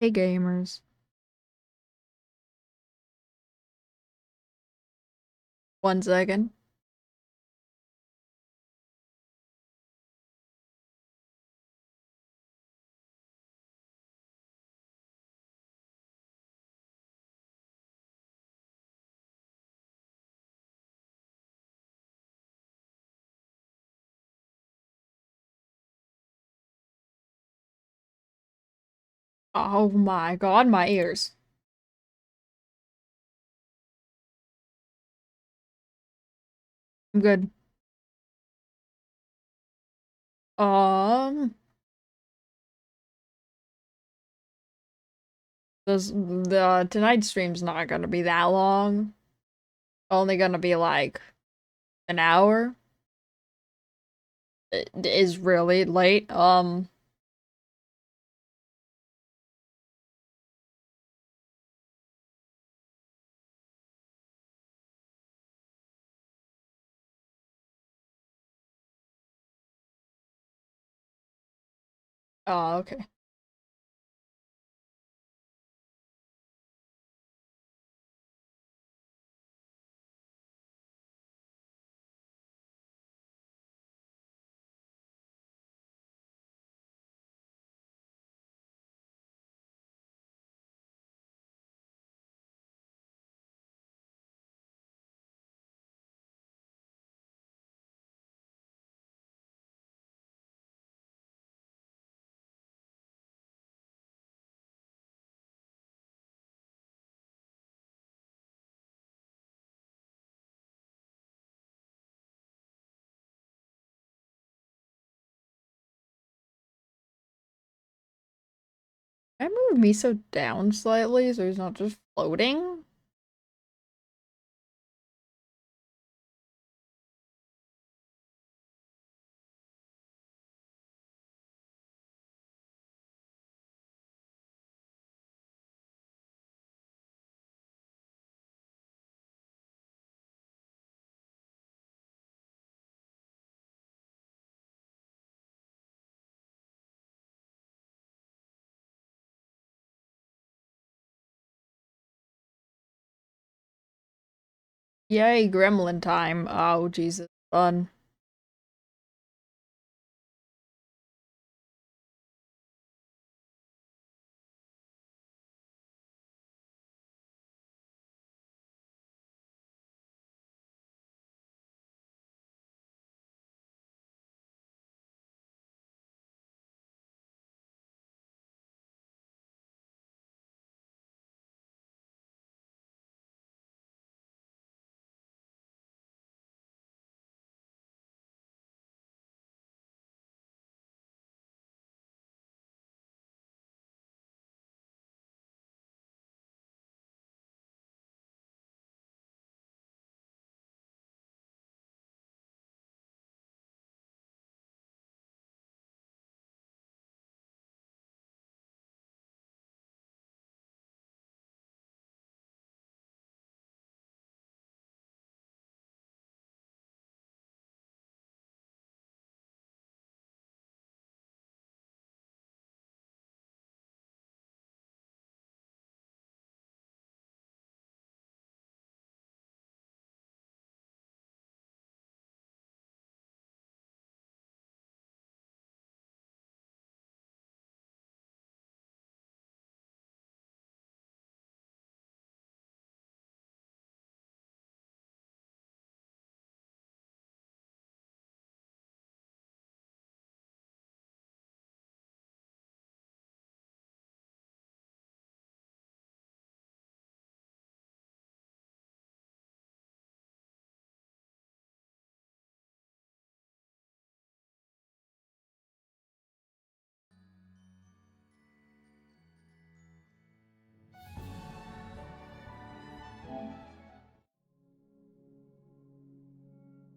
Hey gamers. 1 second. Oh my god, my ears. I'm good. Um, this the tonight's stream's not gonna be that long. Only gonna be like an hour. It is really late. Oh, okay. Can I move Miso down slightly so he's not just floating? Yay, gremlin time. Oh, Jesus. Fun.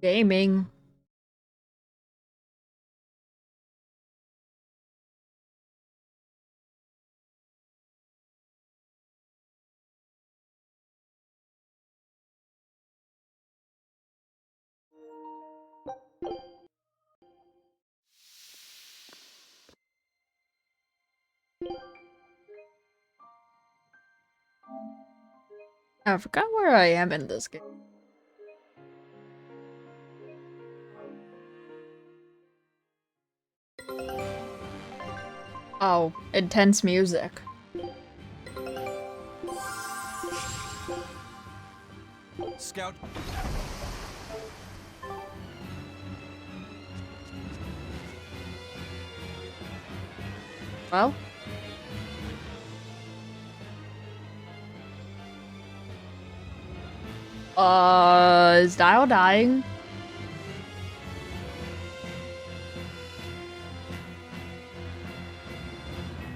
Gaming. I forgot where I am in this game. Oh, intense music. Scout. Well. Is Dial dying?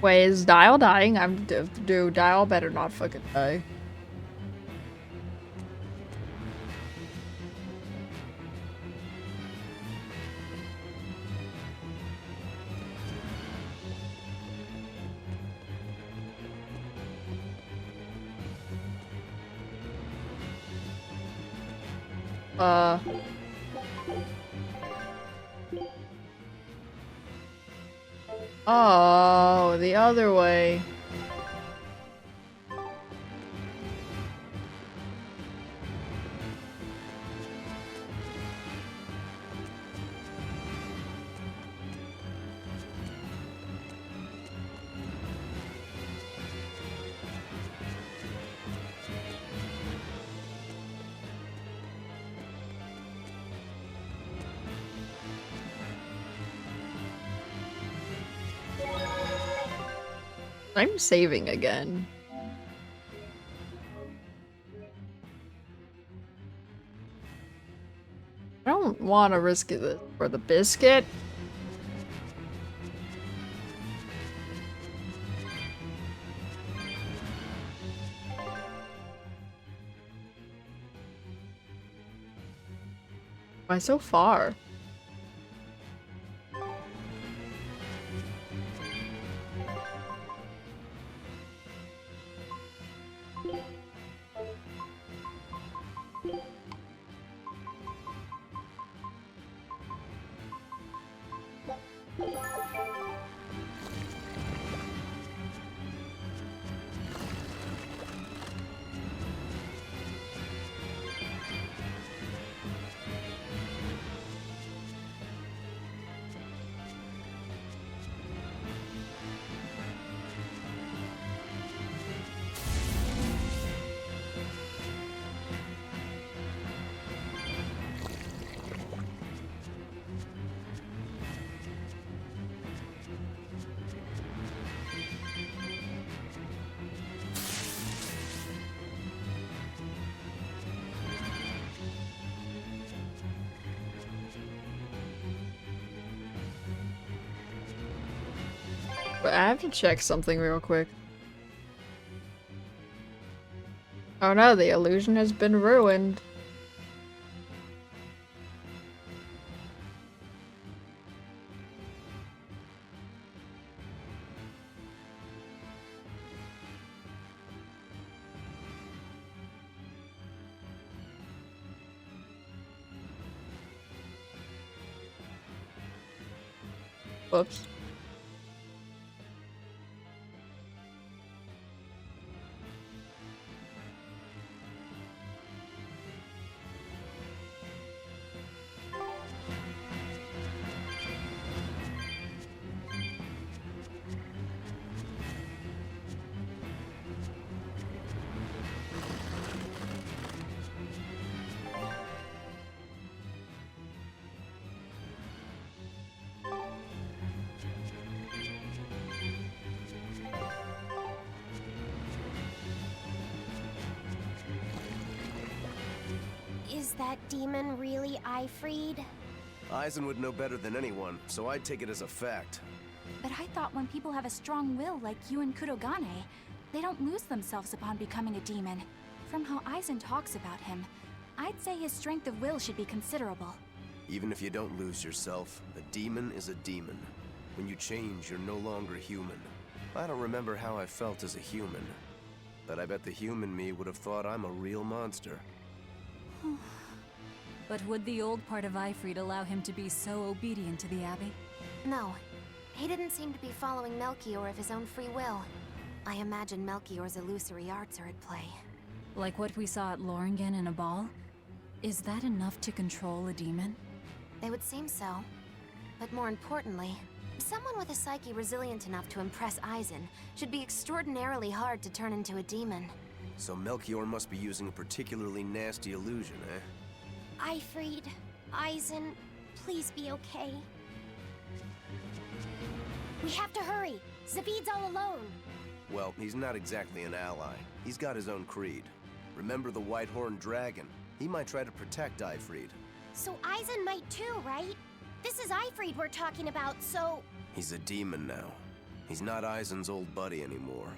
Wait, is Dial dying? Dude, Dial better not fucking die. Oh, the other way. I'm saving again. I don't want to risk it for the biscuit. Why so far? But I have to check something real quick. Oh no, the illusion has been ruined. Whoops. Is that demon really Ifried? Aizen would know better than anyone, so I'd take it as a fact. But I thought when people have a strong will like you and Kurogane, they don't lose themselves upon becoming a demon. From how Aizen talks about him, I'd say his strength of will should be considerable. Even if you don't lose yourself, a demon is a demon. When you change, you're no longer human. I don't remember how I felt as a human, but I bet the human me would have thought I'm a real monster. But would the old part of Ifried allow him to be so obedient to the Abbey? No. He didn't seem to be following Melchior of his own free will. I imagine Melchior's illusory arts are at play. Like what we saw at Loringen in a ball? Is that enough to control a demon? They would seem so. But more importantly, someone with a psyche resilient enough to impress Aizen should be extraordinarily hard to turn into a demon. So Melchior must be using a particularly nasty illusion, eh? Ifrid, Aizen, please be okay. We have to hurry. Zavid's all alone. Well, he's not exactly an ally. He's got his own creed. Remember the White-Horned Dragon? He might try to protect Ifrid. So Aizen might too, right? This is Ifrid we're talking about, so... He's a demon now. He's not Aizen's old buddy anymore.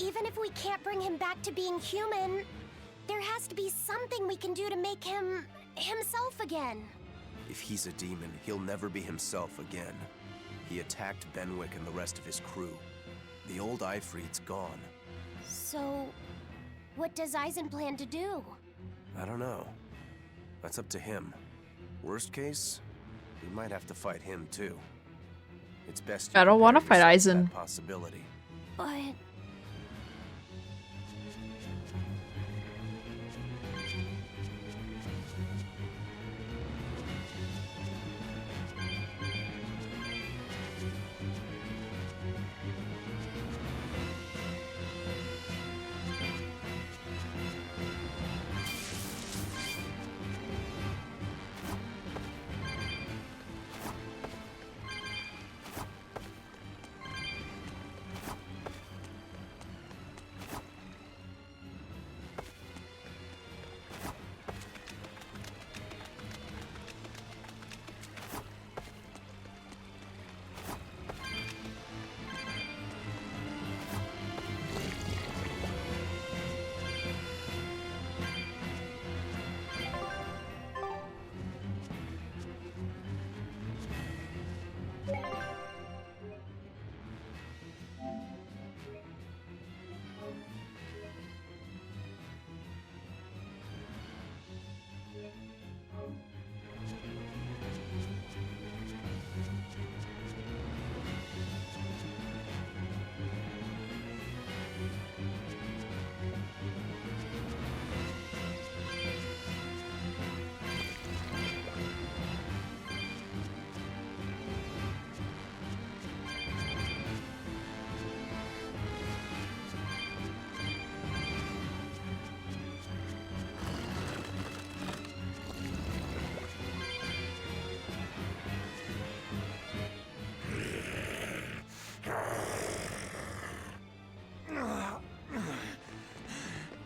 Even if we can't bring him back to being human, there has to be something we can do to make him... himself again. If he's a demon, he'll never be himself again. He attacked Benwick and the rest of his crew. The old Ifrid's gone. So... what does Aizen plan to do? I don't know. That's up to him. Worst case, we might have to fight him too. It's best you I don't want to prepare fight yourself for Aizen. that possibility. But...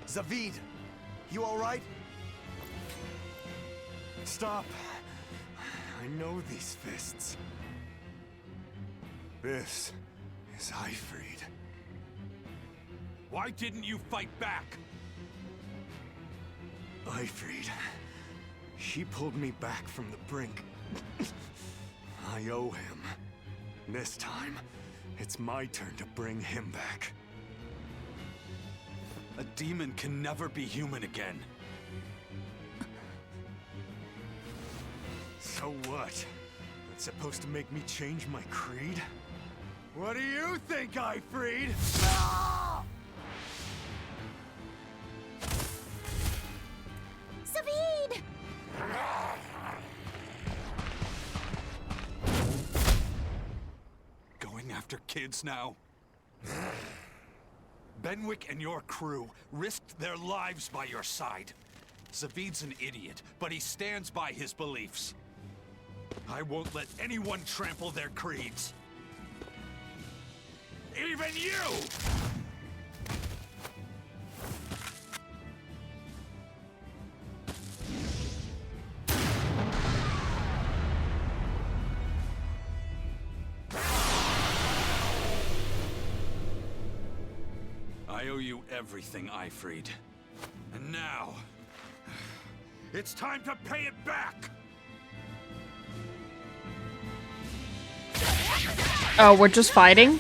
Zavid! You alright? Stop! I know these fists. This is Ifrid. Why didn't you fight back? Ifrid. She pulled me back from the brink. I owe him. This time, it's my turn to bring him back. A demon can never be human again. So what? That's supposed to make me change my creed? What do you think, Ifrid? Zavid! Going after kids now? Benwick and your crew risked their lives by your side. Zavid's an idiot, but he stands by his beliefs. I won't let anyone trample their creeds. Even you! I owe you everything, Ifrid. And now... it's time to pay it back! Oh, we're just fighting?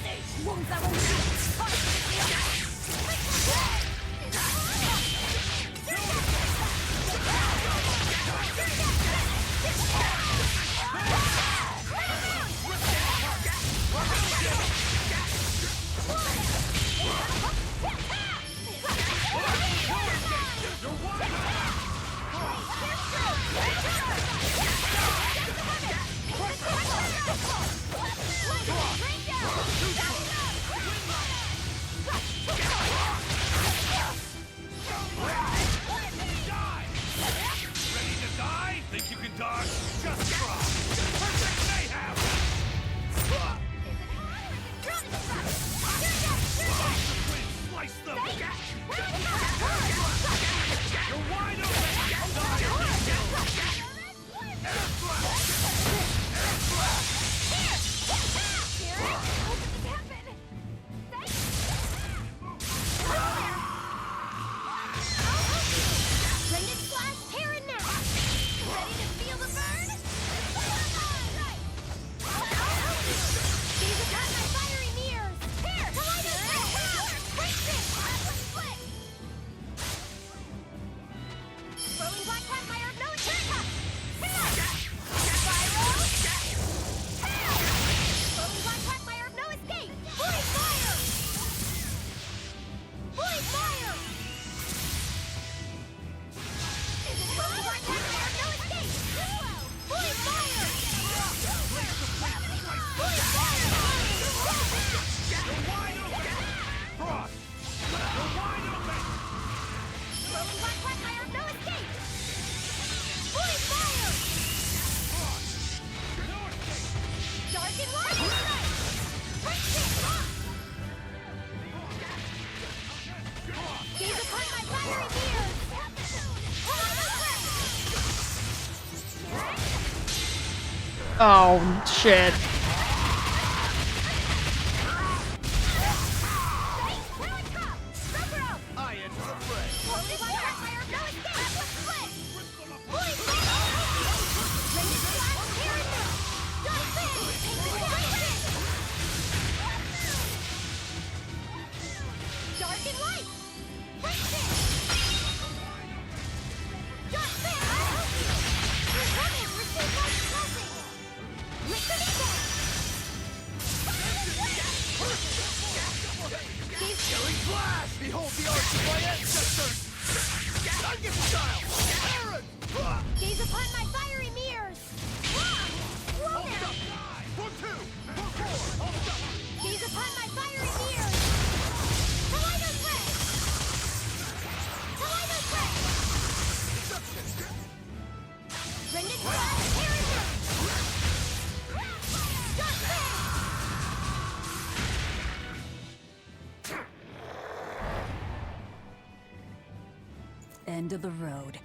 Oh, shit. I enter the fray. Dark and light! Killing flash! Behold the arts of my ancestors! Gun style! Aaron! Gaze upon my fiery mirrors! Hold up! For two! For four! Hold up! Gaze upon my fiery mirrors! Kaleidos ray! Kaleidos ray! Rendon flash! Heraldry! Dark ray! End of the road.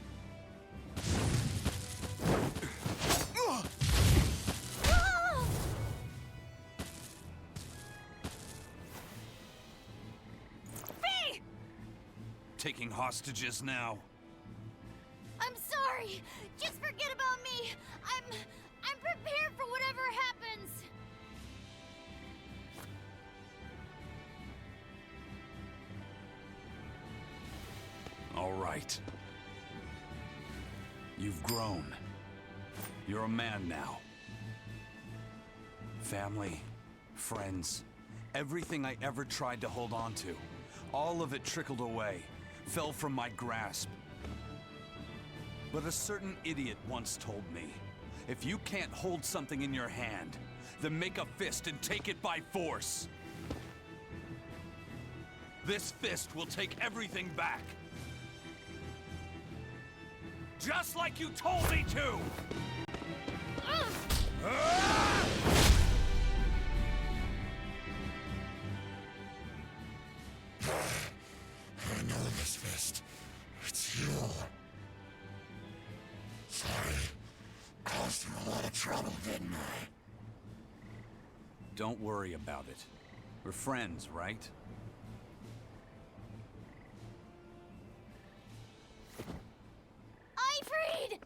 Taking hostages now. I'm sorry. Just forget about me. I'm prepared for whatever happens. All right. You've grown. You're a man now. Family, friends, everything I ever tried to hold on to, all of it trickled away, fell from my grasp. But a certain idiot once told me, if you can't hold something in your hand, then make a fist and take it by force. This fist will take everything back. Just like you told me to! I know this fist. It's you. Sorry. Caused you a lot of trouble, didn't I? Don't worry about it. We're friends, right? Ifrid!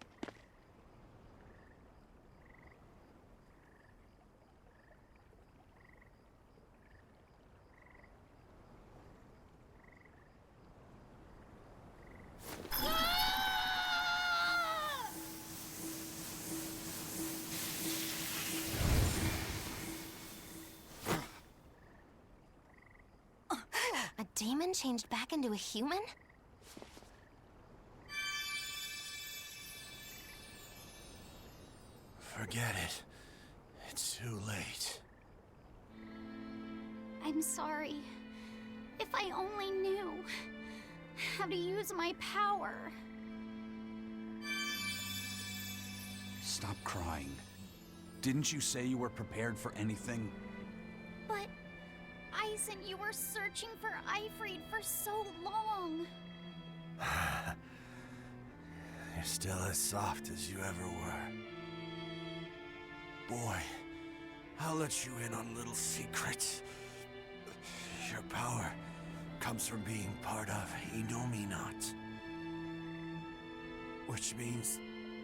A demon changed back into a human? Forget it. It's too late. I'm sorry. If I only knew how to use my power. Stop crying. Didn't you say you were prepared for anything? But, Eisen, you were searching for Ifrid for so long. You're still as soft as you ever were. Boy, I'll let you in on little secrets. Your power comes from being part of Innominat. Which means,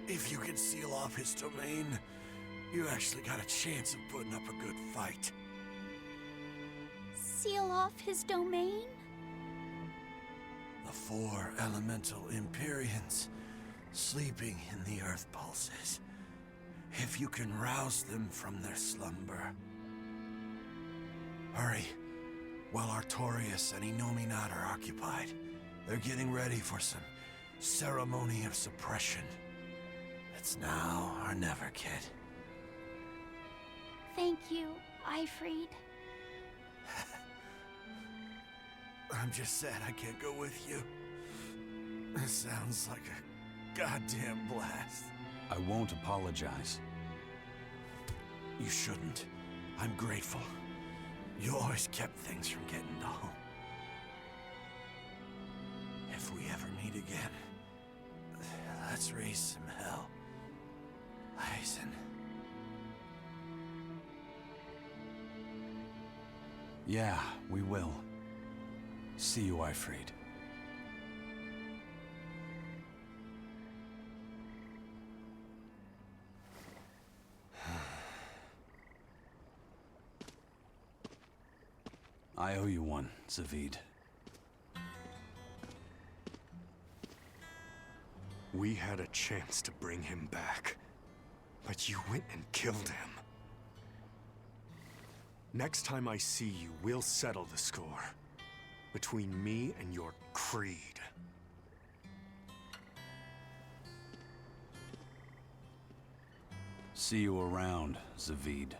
if you can seal off his domain, you actually got a chance of putting up a good fight. Seal off his domain? The 4 elemental Empyreans sleeping in the earth pulses. If you can rouse them from their slumber. Hurry, while Artorias and Innominat are occupied. They're getting ready for some ceremony of suppression. It's now or never, kid. Thank you, Ifrid. I'm just sad I can't go with you. It sounds like a goddamn blast. I won't apologize. You shouldn't. I'm grateful. You always kept things from getting dull. If we ever meet again, let's raise some hell. Eisen. Yeah, we will. See you, Ifrit. I owe you one, Zavid. We had a chance to bring him back, but you went and killed him. Next time I see you, we'll settle the score. Between me and your creed. See you around, Zavid.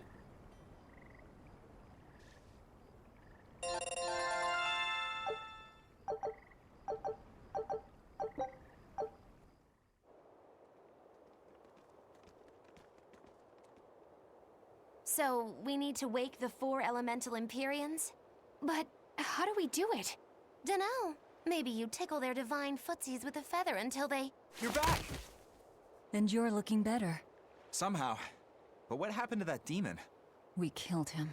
So, we need to wake the 4 elemental Empyreans? But how do we do it? Dunno. Maybe you tickle their divine footsies with a feather until they... You're back! And you're looking better. Somehow. But what happened to that demon? We killed him.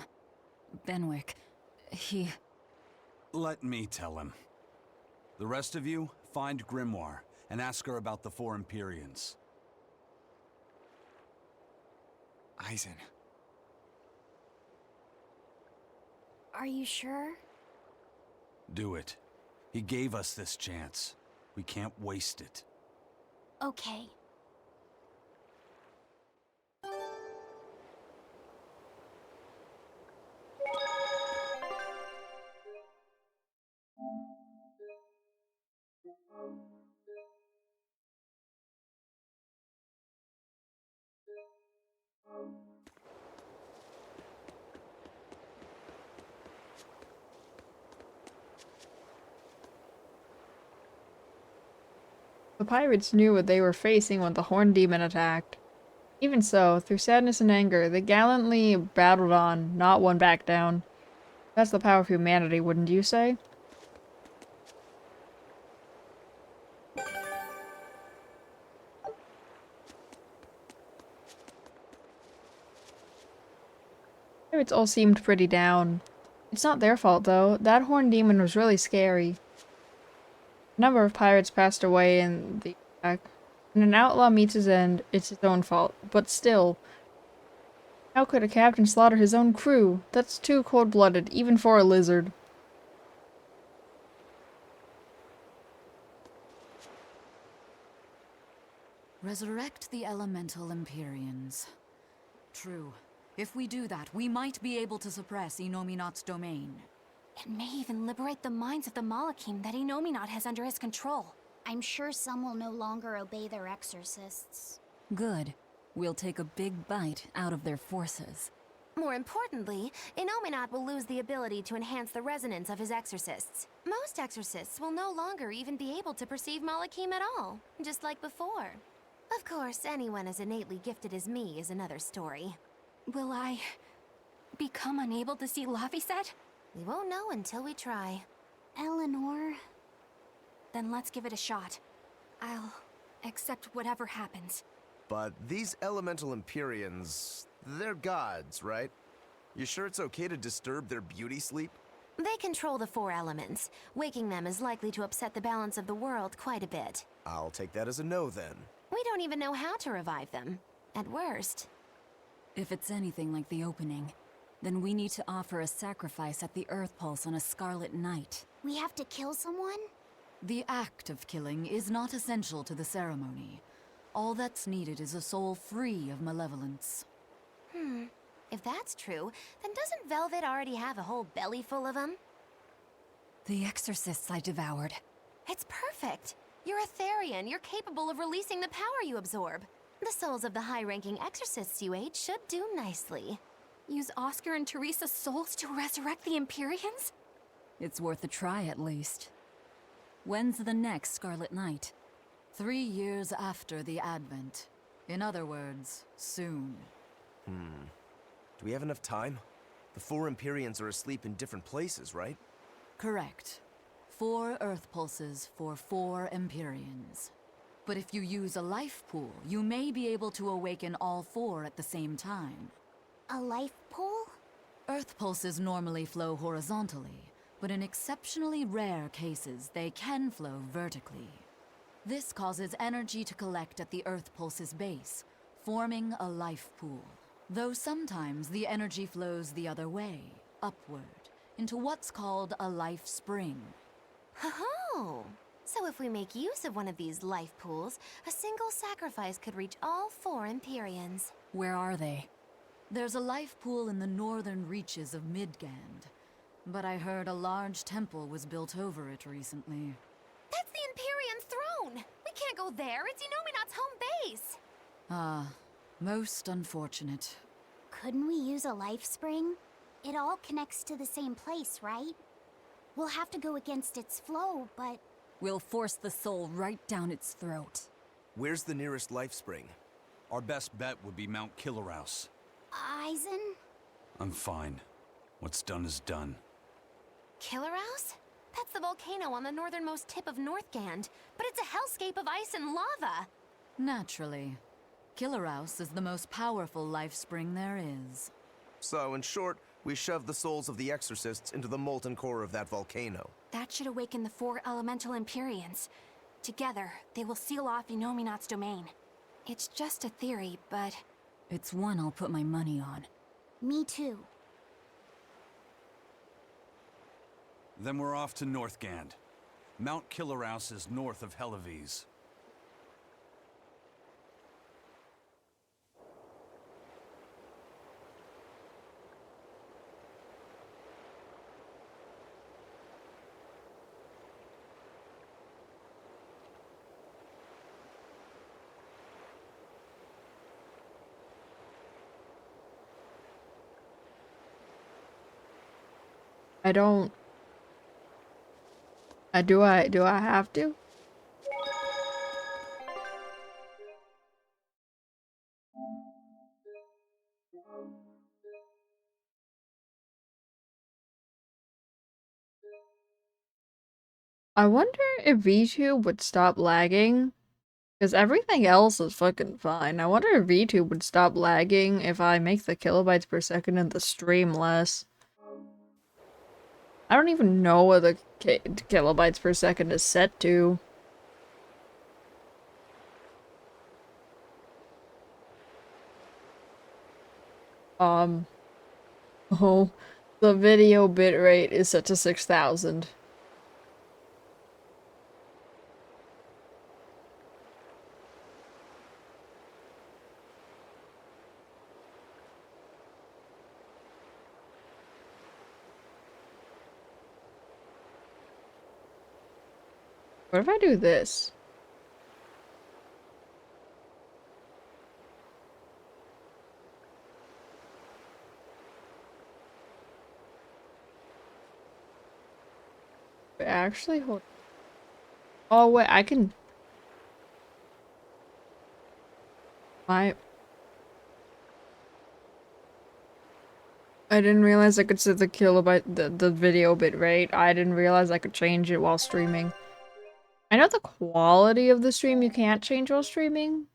Benwick. He... Let me tell him. The rest of you, find Grimoire and ask her about the 4 Empyreans. Eisen. Are you sure? Do it. He gave us this chance. We can't waste it. Okay. The pirates knew what they were facing when the Horn Demon attacked. Even so, through sadness and anger, they gallantly battled on, not one back down. That's the power of humanity, wouldn't you say? Pirates all seemed pretty down. It's not their fault, though. That Horn Demon was really scary. A number of pirates passed away in the attack. When an outlaw meets his end, it's his own fault. But still, how could a captain slaughter his own crew? That's too cold-blooded, even for a lizard. Resurrect the elemental Empyreans. True. If we do that, we might be able to suppress Inominat's domain. It may even liberate the minds of the Malakim that Inominat has under his control. I'm sure some will no longer obey their exorcists. Good. We'll take a big bite out of their forces. More importantly, Inominat will lose the ability to enhance the resonance of his exorcists. Most exorcists will no longer even be able to perceive Malakim at all, just like before. Of course, anyone as innately gifted as me is another story. Will I... become unable to see Laphicet? We won't know until we try. Eleanor... Then let's give it a shot. I'll accept whatever happens. But these elemental Empyreans, they're gods, right? You sure it's okay to disturb their beauty sleep? They control the 4 elements. Waking them is likely to upset the balance of the world quite a bit. I'll take that as a no then. We don't even know how to revive them. At worst. If it's anything like the opening, then we need to offer a sacrifice at the Earth Pulse on a Scarlet Night. We have to kill someone? The act of killing is not essential to the ceremony. All that's needed is a soul free of malevolence. If that's true, then doesn't Velvet already have a whole belly full of them? The exorcists I devoured. It's perfect! You're a Therian. You're capable of releasing the power you absorb. The souls of the high-ranking exorcists you ate should do nicely. Use Oscar and Teresa's souls to resurrect the Empyreans? It's worth a try at least. When's the next Scarlet Night? 3 years after the Advent. In other words, soon. Do we have enough time? The 4 Empyreans are asleep in different places, right? Correct. 4 Earth Pulses for 4 Empyreans. But if you use a life pool, you may be able to awaken all 4 at the same time. A life pool? Earth pulses normally flow horizontally, but in exceptionally rare cases, they can flow vertically. This causes energy to collect at the Earth pulse's base, forming a life pool. Though sometimes the energy flows the other way, upward, into what's called a life spring. Oh, so if we make use of one of these life pools, a single sacrifice could reach all 4 Empyreans. Where are they? There's a life pool in the northern reaches of Midgand, but I heard a large temple was built over it recently. That's the Empyrean throne! We can't go there, it's Inominat's home base! Ah, most unfortunate. Couldn't we use a life spring? It all connects to the same place, right? We'll have to go against its flow, but... We'll force the soul right down its throat. Where's the nearest life spring? Our best bet would be Mount Killerhouse. Eisen? I'm fine. What's done is done. Killerhouse? That's the volcano on the northernmost tip of Northgand, but it's a hellscape of ice and lava! Naturally. Killerhouse is the most powerful life spring there is. So, in short, we shove the souls of the exorcists into the molten core of that volcano. That should awaken the 4 elemental Empyreans. Together, they will seal off Inominat's domain. It's just a theory, but... It's one I'll put my money on. Me too. Then we're off to Northgand. Mount Killerhouse is north of Helavis. I don't... do I have to? I wonder if VTube would stop lagging. Because everything else is fucking fine. I wonder if VTube would stop lagging if I make the kilobytes per second in the stream less. I don't even know what the kilobytes per second is set to. Oh, the video bitrate is set to 6,000. What if I do this? Wait, actually, hold. Oh wait, I can. I didn't realize I could set the kilobyte, the video bit rate. I didn't realize I could change it while streaming. I know the quality of the stream you can't change while streaming.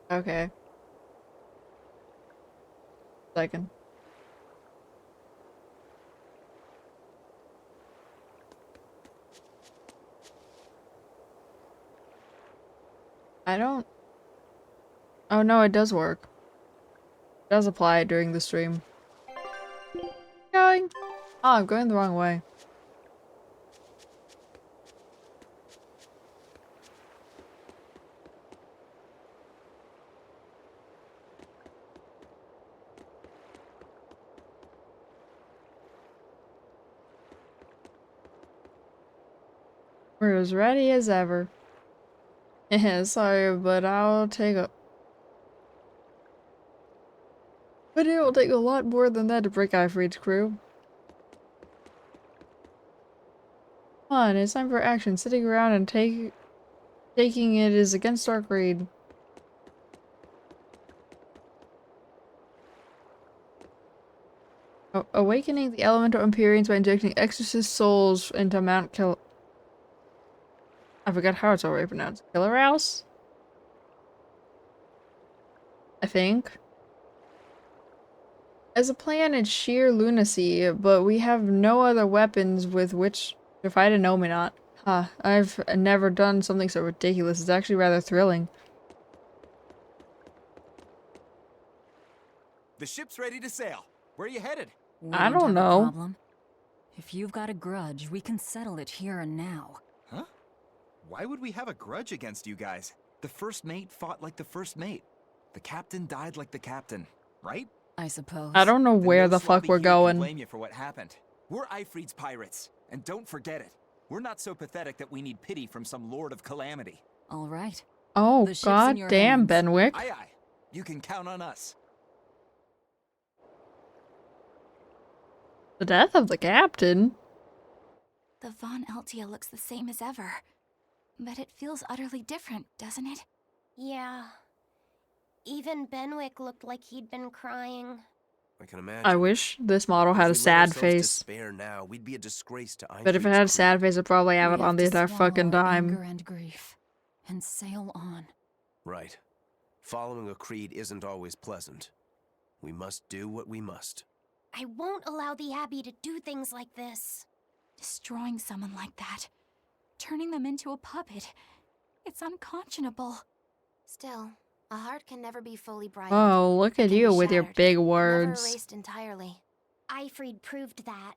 Okay. Second. I don't... Oh no, it does work. It does apply during the stream. Going? Oh, I'm going the wrong way. We're as ready as ever. Yeah, sorry, but I'll take a... But it'll take a lot more than that to break Ifrit's crew. on, it's time for action. Sitting around and taking it is against our creed. Awakening the elemental Empyreans by injecting exorcist souls into Mount Kill. I forgot how it's already pronounced. Killer House? I think. As a plan, it's sheer lunacy, but we have no other weapons with which to fight an Ominot. Huh, I've never done something so ridiculous. It's actually rather thrilling. The ship's ready to sail. Where are you headed? I don't have know. A problem. If you've got a grudge, we can settle it here and now. Huh? Why would we have a grudge against you guys? The first mate fought like the first mate. The captain died like the captain, right? I suppose. I don't know Then where no the fuck slobby we're here can going. blame you for what happened. We're Ifrit's pirates, and don't forget it. We're not so pathetic that we need pity from some lord of calamity. All right. Oh, The ship's in god your damn, hands. Benwick. Aye aye. You can count on us. The death of the captain? The Von Eltia looks the same as ever. But it feels utterly different, doesn't it? Yeah. Even Benwick looked like he'd been crying. I can imagine. I wish this model If had a we let sad ourselves face. despair now, we'd be a disgrace to But if it Ifrit's had a crew. sad face, I'd probably have We it on the to entire swallow fucking our time. anger and grief, and sail on. Right. Following a creed isn't always pleasant. We must do what we must. I won't allow the Abbey to do things like this. Destroying someone like that. Turning them into a puppet. It's unconscionable. Still, a heart can never be fully brightened. Oh, look It at can you be with your shattered, big Never words. erased entirely. Ifrid proved that.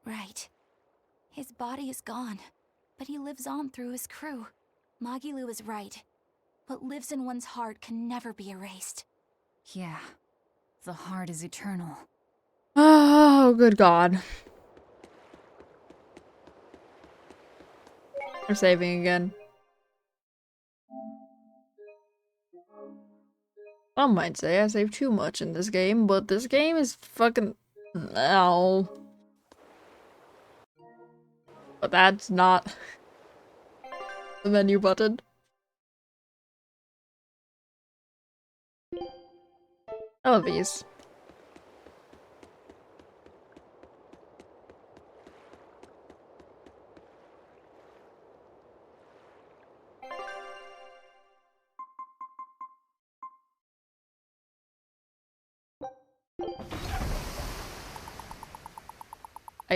Right. His body is gone, but he lives on through his crew. Magilu is right. What lives in one's heart can never be erased. Yeah. The heart is eternal. Oh, good god. We're saving again. Some might say I saved too much in this game, but this game is fucking... No. But that's not the menu button. I love these.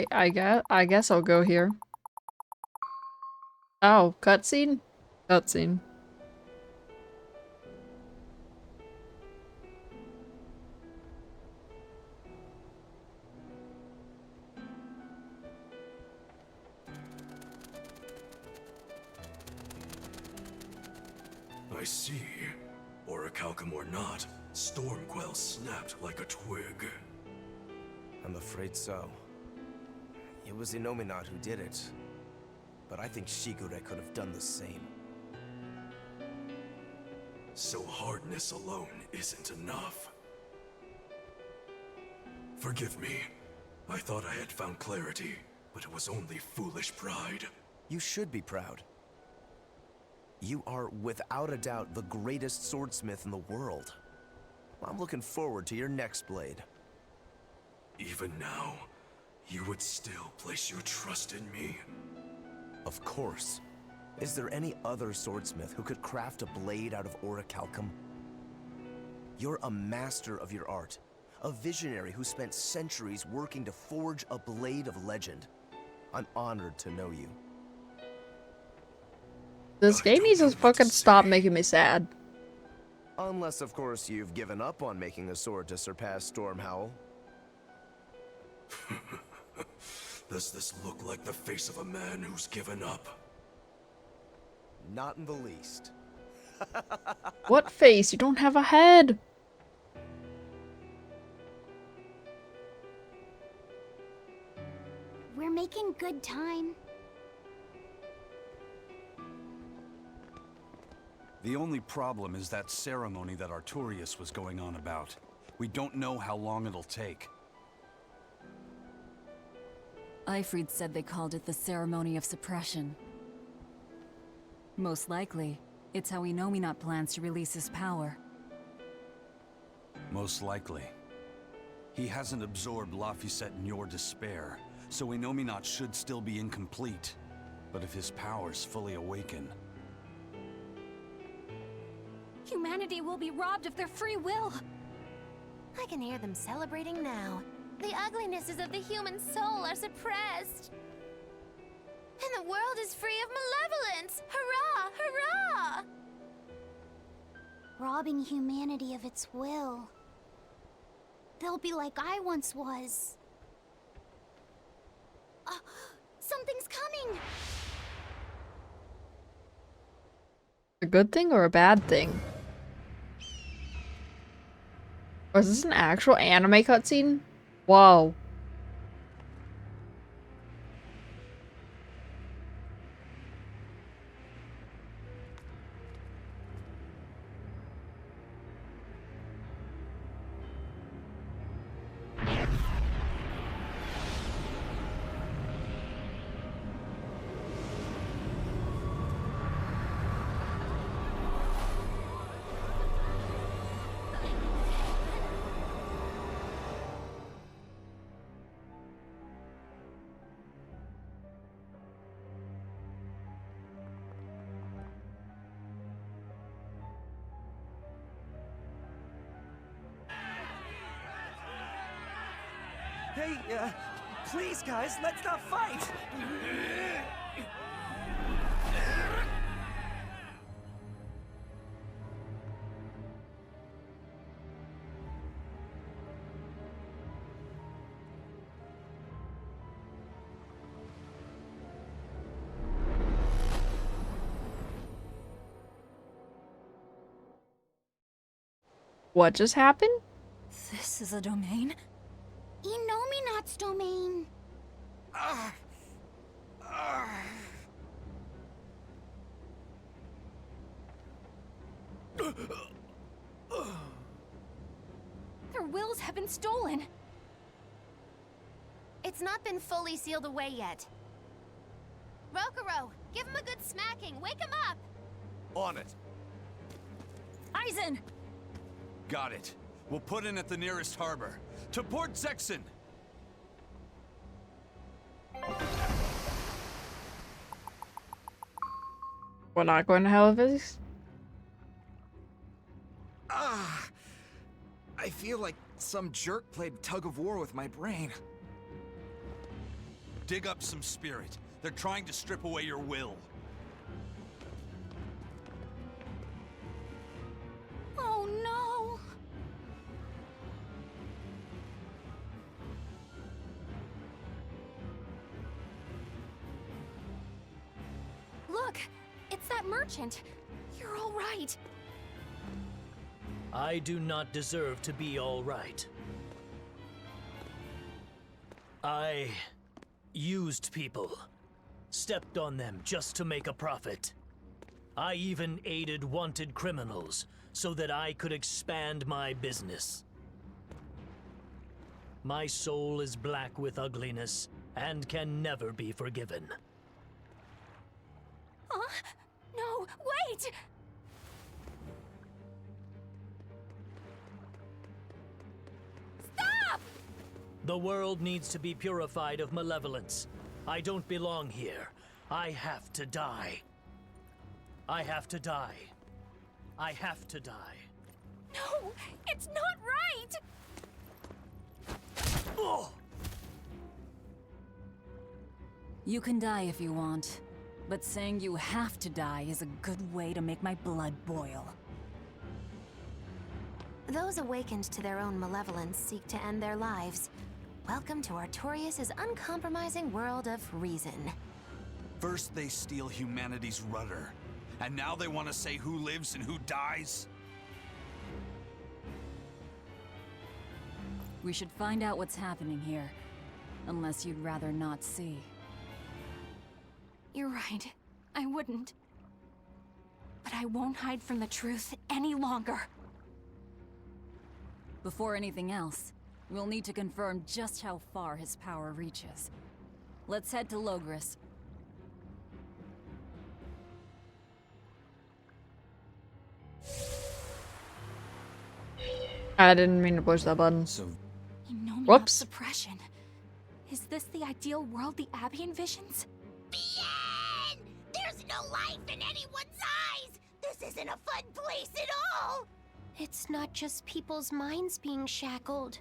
I guess I'll go here. Oh, cutscene? Cutscene. I see. Orichalcum or not, Stormquell snapped like a twig. I'm afraid so. It was Inominat who did it. But I think Shigure could have done the same. So hardness alone isn't enough. Forgive me. I thought I had found clarity, but it was only foolish pride. You should be proud. You are, without a doubt, the greatest swordsmith in the world. I'm looking forward to your next blade. Even now, you would still place your trust in me. Of course. Is there any other swordsmith who could craft a blade out of orichalcum? You're a master of your art. A visionary who spent centuries working to forge a blade of legend. I'm honored to know you. This game needs to fucking stop making me sad. Unless, of course, you've given up on making a sword to surpass Stormhowl. Does this look like the face of a man who's given up? Not in the least. What face? You don't have a head! We're making good time. The only problem is that ceremony that Artorius was going on about. We don't know how long it'll take. Eifried said they called it the Ceremony of Suppression. Most likely, it's how Inominat plans to release his power. Most likely. He hasn't absorbed Laphicet in your despair, so Inominat should still be incomplete. But if his powers fully awaken... Humanity will be robbed of their free will. I can hear them celebrating now. The uglinesses of the human soul are suppressed. And the world is free of malevolence! Hurrah! Hurrah! Robbing humanity of its will. They'll be like I once was. Something's coming! A good thing or a bad thing? Or is this an actual anime cutscene? Whoa. Hey, please, guys, let's not fight! What just happened? This is a domain? Inominat's domain. Their wills have been stolen. It's not been fully sealed away yet. Rokuro, give him a good smacking. Wake him up! On it. Aizen! Got it. We'll put in at the nearest harbor. To Port Zexen! We're not going to Helivis? I feel like some jerk played tug of war with my brain. Dig up some spirit. They're trying to strip away your will. Oh no! Look! It's that merchant! You're all right! I do not deserve to be all right. I used people, stepped on them just to make a profit. I even aided wanted criminals so that I could expand my business. My soul is black with ugliness and can never be forgiven. Huh? No, wait! Stop! The world needs to be purified of malevolence. I don't belong here. I have to die. I have to die. I have to die. No, it's not right! Oh! You can die if you want, but saying you have to die is a good way to make my blood boil. Those awakened to their own malevolence seek to end their lives. Welcome to Artorias' uncompromising world of reason. First they steal humanity's rudder, and now they want to say who lives and who dies? We should find out what's happening here, unless you'd rather not see. You're right. I wouldn't. But I won't hide from the truth any longer. Before anything else, we'll need to confirm just how far his power reaches. Let's head to Logris. I didn't mean to push that button. So, Innominate suppression. Is this the ideal world the Abbey envisions? Bien! There's no life in anyone's eyes! This isn't a fun place at all! It's not just people's minds being shackled.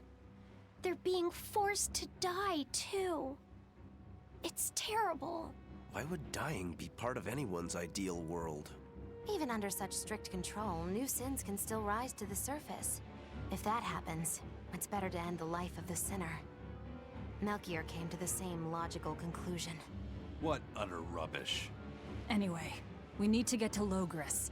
They're being forced to die, too. It's terrible. Why would dying be part of anyone's ideal world? Even under such strict control, new sins can still rise to the surface. If that happens, it's better to end the life of the sinner. Melchior came to the same logical conclusion. what utter rubbish. Anyway, we need to get to Logris.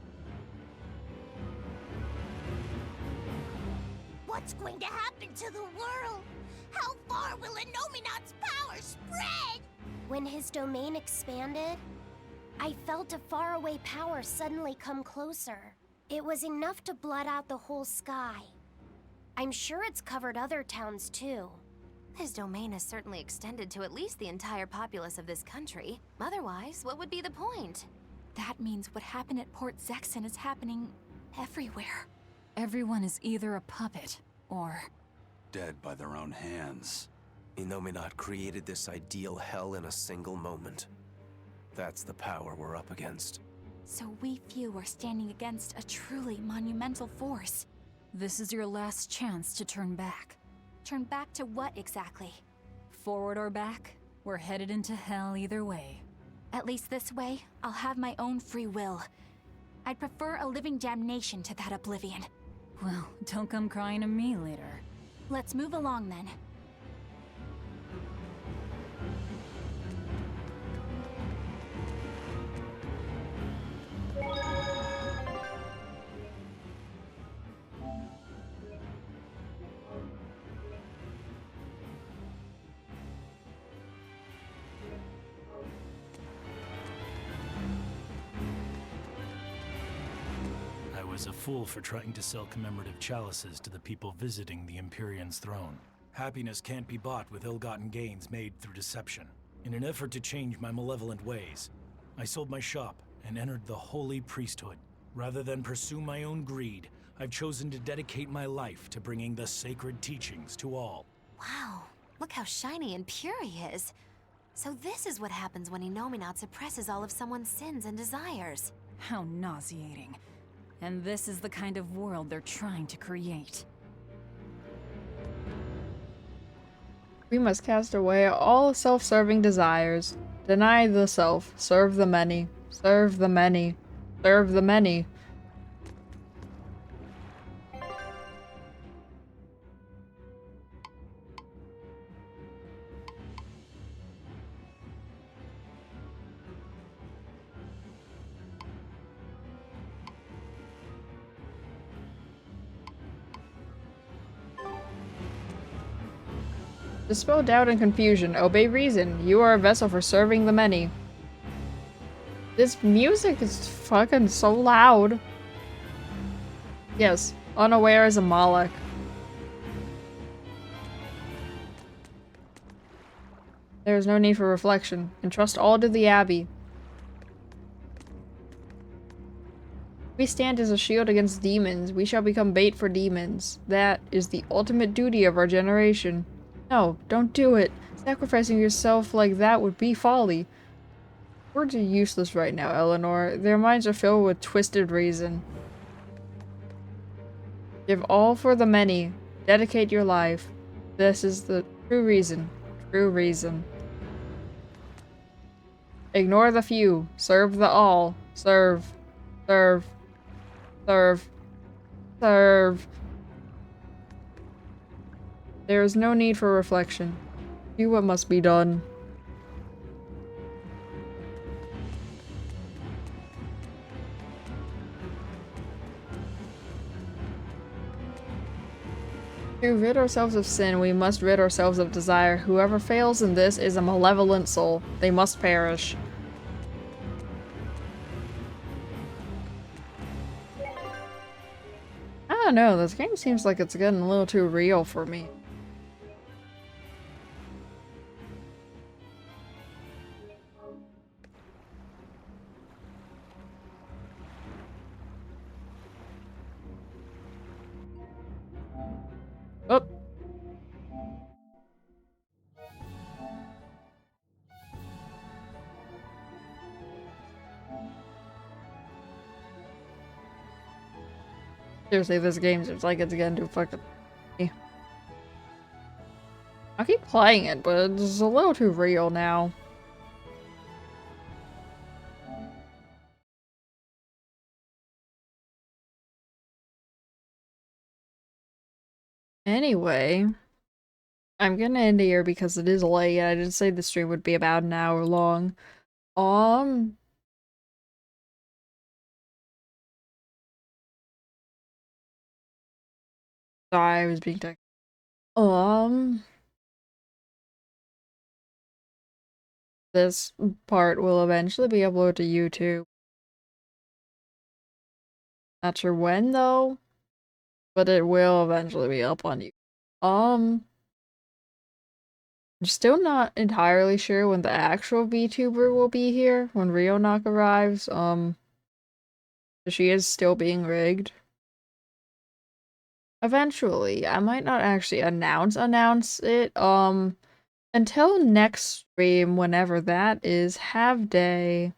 What's going to happen to the world? How far will Innominat's power spread? When his domain expanded, I felt a faraway power suddenly come closer. It was enough to blot out the whole sky. I'm sure it's covered other towns too. His domain has certainly extended to at least the entire populace of this country. Otherwise, what would be the point? That means what happened at Port Zexon is happening everywhere. Everyone is either a puppet, or... dead by their own hands. Innominat created this ideal hell in a single moment. That's the power we're up against. So we few are standing against a truly monumental force. This is your last chance to turn back. Turn back to what exactly? Forward or back, we're headed into hell either way. At least this way, I'll have my own free will. I'd prefer a living damnation to that oblivion. Well, don't come crying to me later. Let's move along then. I was a fool for trying to sell commemorative chalices to the people visiting the Empyrean's throne. Happiness can't be bought with ill-gotten gains made through deception. In an effort to change my malevolent ways, I sold my shop and entered the holy priesthood. Rather than pursue my own greed, I've chosen to dedicate my life to bringing the sacred teachings to all. Wow, look how shiny and pure he is. So this is what happens when Innominat suppresses all of someone's sins and desires. How nauseating. And this is the kind of world they're trying to create. We must cast away all self-serving desires. Deny the self. Serve the many. Serve the many. Serve the many. Dispel doubt and confusion. Obey reason. You are a vessel for serving the many. This music is fucking so loud. Yes, unaware as a Moloch. There is no need for reflection. Entrust all to the Abbey. We stand as a shield against demons. We shall become bait for demons. That is the ultimate duty of our generation. No, don't do it. Sacrificing yourself like that would be folly. Words are useless right now, Eleanor. Their minds are filled with twisted reason. Give all for the many. Dedicate your life. This is the true reason. True reason. Ignore the few. Serve the all. Serve. Serve. Serve. Serve. There is no need for reflection. Do what must be done. To rid ourselves of sin, we must rid ourselves of desire. Whoever fails in this is a malevolent soul. They must perish. I don't know, this game seems like it's getting a little too real for me. Oh. Seriously, this game seems like it's gonna do fucking me. I keep playing it, but it's a little too real now. Anyway, I'm gonna end here because it is late. I did say the stream would be about an hour long. Sorry, I was being texted. This part will eventually be uploaded to YouTube. Not sure when though, but it will eventually be up on YouTube. I'm still not entirely sure when the actual VTuber will be here, when Rionok arrives. She is still being rigged. Eventually, I might not actually announce it, until next stream, whenever that is. Have day.